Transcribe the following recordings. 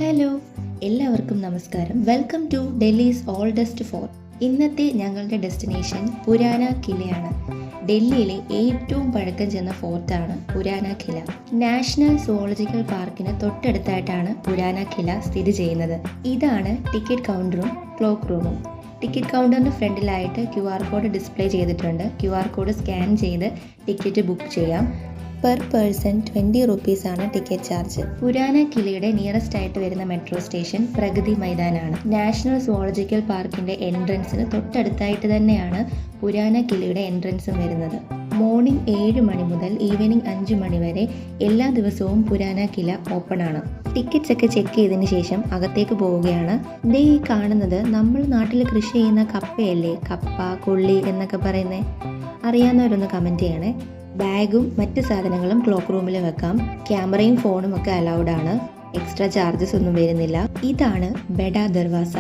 Hello, എല്ലാവർക്കും നമസ്കാരം. Welcome to Delhi's oldest fort. ഇന്നത്തെ ഞങ്ങളുടെ ഡെസ്റ്റിനേഷൻ പുരാന കിലയാണ്. ഡൽഹിയിലെ ഏറ്റവും പഴക്കം ചെന്ന ഫോർട്ടാണ് പുരാന കില. നാഷണൽ സുവോളജിക്കൽ പാർക്കിന് തൊട്ടടുത്തായിട്ടാണ് പുരാന കില സ്ഥിതി ചെയ്യുന്നത്. ഇതാണ് ടിക്കറ്റ് കൗണ്ടറും ക്ലോക്ക് റൂമും. ടിക്കറ്റ് കൗണ്ടറിന് ഫ്രണ്ടിലായിട്ട് QR കോഡ് ഡിസ്പ്ലേ ചെയ്തിട്ടുണ്ട്. QR കോഡ് സ്കാൻ ചെയ്ത് ടിക്കറ്റ് ബുക്ക് ചെയ്യാം. പെർ പേഴ്സൺ 20 റുപ്പീസാണ് ടിക്കറ്റ് ചാർജ്. പുരാന കിലയുടെ നിയറസ്റ്റ് ആയിട്ട് വരുന്ന മെട്രോ സ്റ്റേഷൻ പ്രഗതി മൈതാനാണ്. നാഷണൽ സുവോളജിക്കൽ പാർക്കിന്റെ എൻട്രൻസിന് തൊട്ടടുത്തായിട്ട് തന്നെയാണ് പുരാന കിലയുടെ എൻട്രൻസും വരുന്നത്. മോർണിംഗ് 7 മണി മുതൽ ഈവനിങ് 5 മണി വരെ എല്ലാ ദിവസവും പുരാന കില ഓപ്പൺ ആണ്. ടിക്കറ്റ്സ് ഒക്കെ ചെക്ക് ചെയ്തതിന് ശേഷം അകത്തേക്ക് പോവുകയാണ്. ദേ ഈ കാണുന്നത് നമ്മൾ നാട്ടിൽ കൃഷി ചെയ്യുന്ന കപ്പയല്ലേ, കപ്പ, കൊള്ളി എന്നൊക്കെ പറയുന്നത്. അറിയാവുന്നവരൊന്ന് കമൻറ്റ് ചെയ്യണേ. ബാഗും മറ്റ് സാധനങ്ങളും ക്ലോക്ക് റൂമിൽ വെക്കാം. ക്യാമറയും ഫോണും ഒക്കെ അലൗഡ് ആണ്. എക്സ്ട്രാ ചാർജസ് ഒന്നും വരുന്നില്ല. ഇതാണ് ബെഡ ദർവാസ.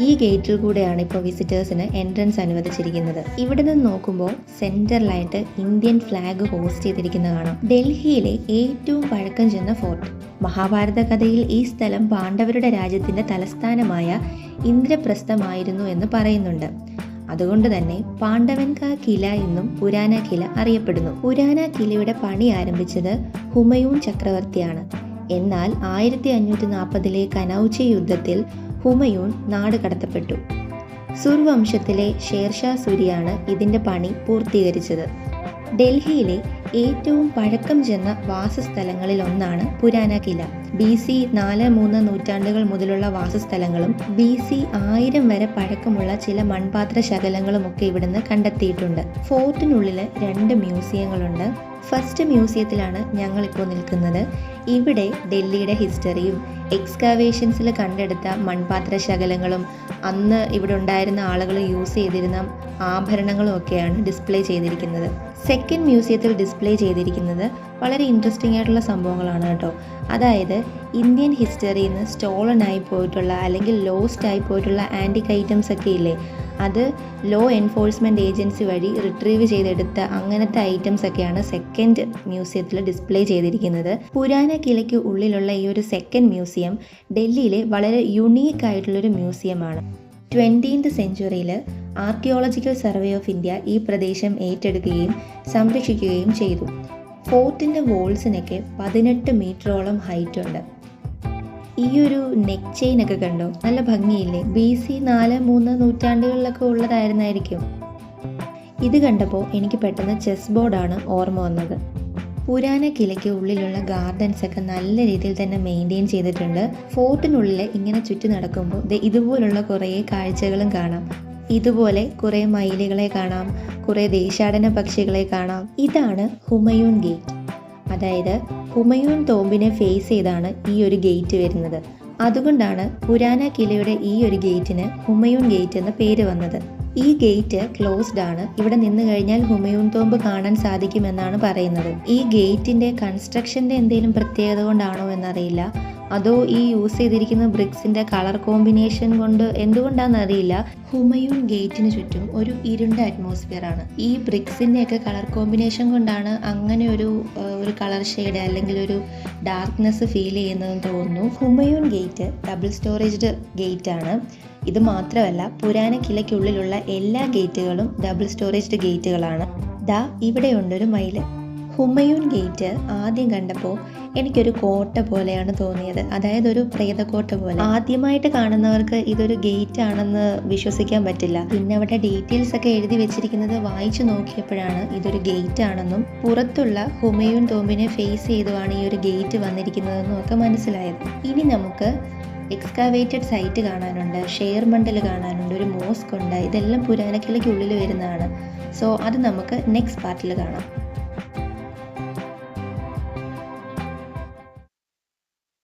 ഈ ഗേറ്റിൽ കൂടെയാണ് ഇപ്പോൾ വിസിറ്റേഴ്സിന് എൻട്രൻസ് അനുവദിച്ചിരിക്കുന്നത്. ഇവിടെ നിന്ന് നോക്കുമ്പോൾ സെൻറ്ററിലായിട്ട് ഇന്ത്യൻ ഫ്ലാഗ് ഹോസ്റ്റ് ചെയ്തിരിക്കുന്നത് കാണാം. ഡൽഹിയിലെ ഏറ്റവും പഴക്കം ചെന്ന ഫോർട്ട്. മഹാഭാരത കഥയിൽ ഈ സ്ഥലം പാണ്ഡവരുടെ രാജ്യത്തിന്റെ തലസ്ഥാനമായ ഇന്ദ്രപ്രസ്ഥമായിരുന്നു എന്ന് പറയുന്നുണ്ട്. അതുകൊണ്ട് തന്നെ പാണ്ഡവൻ കാ കില എന്നും പുരാന കില അറിയപ്പെടുന്നു. പുരാന കിലയുടെ പണി ആരംഭിച്ചത് ഹുമയൂൺ ചക്രവർത്തിയാണ്. എന്നാൽ 1540 കനൗജ് യുദ്ധത്തിൽ ഹുമയൂൺ നാട് കടത്തപ്പെട്ടു. സുർ വംശത്തിലെ ഷേർഷാ സൂരിയാണ് ഇതിന്റെ പണി പൂർത്തീകരിച്ചത്. ഡൽഹിയിലെ ഏറ്റവും പഴക്കം ചെന്ന വാസസ്ഥലങ്ങളിൽ ഒന്നാണ് പുരാന കില. BC 4-3 നൂറ്റാണ്ടുകൾ മുതലുള്ള വാസസ്ഥലങ്ങളും BC 1000 വരെ പഴക്കമുള്ള ചില മൺപാത്ര ശകലങ്ങളും ഒക്കെ ഇവിടുന്ന് കണ്ടെത്തിയിട്ടുണ്ട്. ഫോർട്ടിനുള്ളിൽ 2 മ്യൂസിയങ്ങളുണ്ട്. ഫസ്റ്റ് മ്യൂസിയത്തിലാണ് ഞങ്ങളിപ്പോൾ നിൽക്കുന്നത്. ഇവിടെ ഡൽഹിയുടെ ഹിസ്റ്ററിയും എക്സ്കാവേഷൻസിൽ കണ്ടെടുത്ത മൺപാത്ര ശകലങ്ങളും അന്ന് ഇവിടെ ഉണ്ടായിരുന്ന ആളുകൾ യൂസ് ചെയ്തിരുന്ന ആഭരണങ്ങളും ഒക്കെയാണ് ഡിസ്പ്ലേ ചെയ്തിരിക്കുന്നത്. സെക്കൻഡ് മ്യൂസിയത്തിൽ ഡിസ്പ്ലേ ചെയ്തിരിക്കുന്നത് വളരെ ഇൻട്രസ്റ്റിംഗ് ആയിട്ടുള്ള സംഭവങ്ങളാണ് കേട്ടോ. അതായത് ഇന്ത്യൻ ഹിസ്റ്ററിയിൽ നിന്ന് സ്റ്റോളൺ ആയി പോയിട്ടുള്ള അല്ലെങ്കിൽ ലോസ്റ്റ് ആയി പോയിട്ടുള്ള ആൻറ്റിക് ഐറ്റംസ് ഒക്കെ ഇല്ലേ, അത് ലോ എൻഫോഴ്സ്മെൻറ്റ് ഏജൻസി വഴി റിട്രീവ് ചെയ്തെടുത്ത അങ്ങനത്തെ ഐറ്റംസ് ഒക്കെയാണ് സെക്കൻഡ് മ്യൂസിയത്തിൽ ഡിസ്പ്ലേ ചെയ്തിരിക്കുന്നത്. പുരാന കിലയ്ക്ക് ഉള്ളിലുള്ള ഈ ഒരു സെക്കൻഡ് മ്യൂസിയം ഡൽഹിയിലെ വളരെ യുണീക്ക് ആയിട്ടുള്ളൊരു മ്യൂസിയമാണ്. 20th സെഞ്ച്വറിയിൽ ആർക്കിയോളജിക്കൽ സർവേ ഓഫ് ഇന്ത്യ ഈ പ്രദേശം ഏറ്റെടുക്കുകയും സംരക്ഷിക്കുകയും ചെയ്തു. ഫോർട്ടിൻ്റെ വോൾസിനൊക്കെ 18 മീറ്ററോളം ഹൈറ്റ് ഉണ്ട്. ഈ ഒരു നെക്ക് ചെയിൻ ഒക്കെ കണ്ടോ, നല്ല ഭംഗിയില്ലേ? BC 4-3 നൂറ്റാണ്ടുകളിലൊക്കെ ഉള്ളതായിരുന്നായിരിക്കും. ഇത് കണ്ടപ്പോൾ എനിക്ക് പെട്ടെന്ന് ചെസ് ബോർഡാണ് ഓർമ്മ വന്നത്. പുരാന കിലയ്ക്ക് ഉള്ളിലുള്ള ഗാർഡൻസ് ഒക്കെ നല്ല രീതിയിൽ തന്നെ മെയിൻറ്റെയിൻ ചെയ്തിട്ടുണ്ട്. ഫോർട്ടിനുള്ളിൽ ഇങ്ങനെ ചുറ്റി നടക്കുമ്പോൾ ഇതുപോലുള്ള കുറേ കാഴ്ചകളും കാണാം. ഇതുപോലെ കുറേ മയിലുകളെ കാണാം, കുറേ ദേശാടന പക്ഷികളെ കാണാം. ഇതാണ് ഹുമയൂൺ ഗേറ്റ്. അതായത് ഹുമയൂൺ തോമ്പിനെ ഫേസ് ചെയ്താണ് ഈ ഒരു ഗേറ്റ് വരുന്നത്. അതുകൊണ്ടാണ് പുരാന കിലയുടെ ഈ ഒരു ഗേറ്റിന് ഹുമയൂൺ ഗേറ്റ് എന്ന പേര് വന്നത്. ഈ ഗേറ്റ് ക്ലോസ്ഡ് ആണ്. ഇവിടെ നിന്ന് കഴിഞ്ഞാൽ ഹുമയൂൺ തോമ്പ് കാണാൻ സാധിക്കുമെന്നാണ് പറയുന്നത്. ഈ ഗേറ്റിന്റെ കൺസ്ട്രക്ഷന്റെ എന്തെങ്കിലും പ്രത്യേകത കൊണ്ടാണോ എന്നറിയില്ല, അതോ ഈ യൂസ് ചെയ്തിരിക്കുന്ന ബ്രിക്സിന്റെ കളർ കോമ്പിനേഷൻ കൊണ്ട് എന്തുകൊണ്ടാണെന്ന് അറിയില്ല, ഹുമയൂൺ ഗേറ്റിന് ചുറ്റും ഒരു ഇരുണ്ട അറ്റ്മോസ്ഫിയർ ആണ്. ഈ ബ്രിക്സിന്റെ ഒക്കെ കളർ കോമ്പിനേഷൻ കൊണ്ടാണ് അങ്ങനെ ഒരു കളർ ഷെയ്ഡ് അല്ലെങ്കിൽ ഒരു ഡാർക്ക്നെസ് ഫീൽ ചെയ്യുന്നതെന്ന് തോന്നുന്നു. ഹുമയൂൺ ഗേറ്റ് ഡബിൾ സ്റ്റോറേജ്ഡ് ഗേറ്റ് ആണ്. ഇത് മാത്രമല്ല, പുരാന കിലയ്ക്കുള്ളിലുള്ള എല്ലാ ഗേറ്റുകളും ഡബിൾ സ്റ്റോറേജ്ഡ് ഗേറ്റുകളാണ്. ദാ ഇവിടെയുണ്ടൊരു മയിൽ. ഹുമയൂൺ ഗേറ്റ് ആദ്യം കണ്ടപ്പോൾ എനിക്കൊരു കോട്ട പോലെയാണ് തോന്നിയത്, അതായത് ഒരു പ്രേതക്കോട്ട പോലെ. ആദ്യമായിട്ട് കാണുന്നവർക്ക് ഇതൊരു ഗേറ്റ് ആണെന്ന് വിശ്വസിക്കാൻ പറ്റില്ല. പിന്നെ അവിടെ ഡീറ്റെയിൽസ് ഒക്കെ എഴുതി വെച്ചിരിക്കുന്നത് വായിച്ചു നോക്കിയപ്പോഴാണ് ഇതൊരു ഗേറ്റ് ആണെന്നും പുറത്തുള്ള ഹുമയൂൺ തോമ്പിനെ ഫേസ് ചെയ്തുമാണ് ഈ ഒരു ഗേറ്റ് വന്നിരിക്കുന്നതെന്നും ഒക്കെ മനസ്സിലായത്. ഇനി നമുക്ക് എക്സ്കാവേറ്റഡ് സൈറ്റ് കാണാനുണ്ട്, ഷെയർ മണ്ടൽ കാണാനുണ്ട്, ഒരു മോസ്ക് ഉണ്ട്. ഇതെല്ലാം പുരാന കിലയ്ക്കുള്ളിൽ വരുന്നതാണ്. സോ അത് നമുക്ക് നെക്സ്റ്റ് പാർട്ടിൽ കാണാം.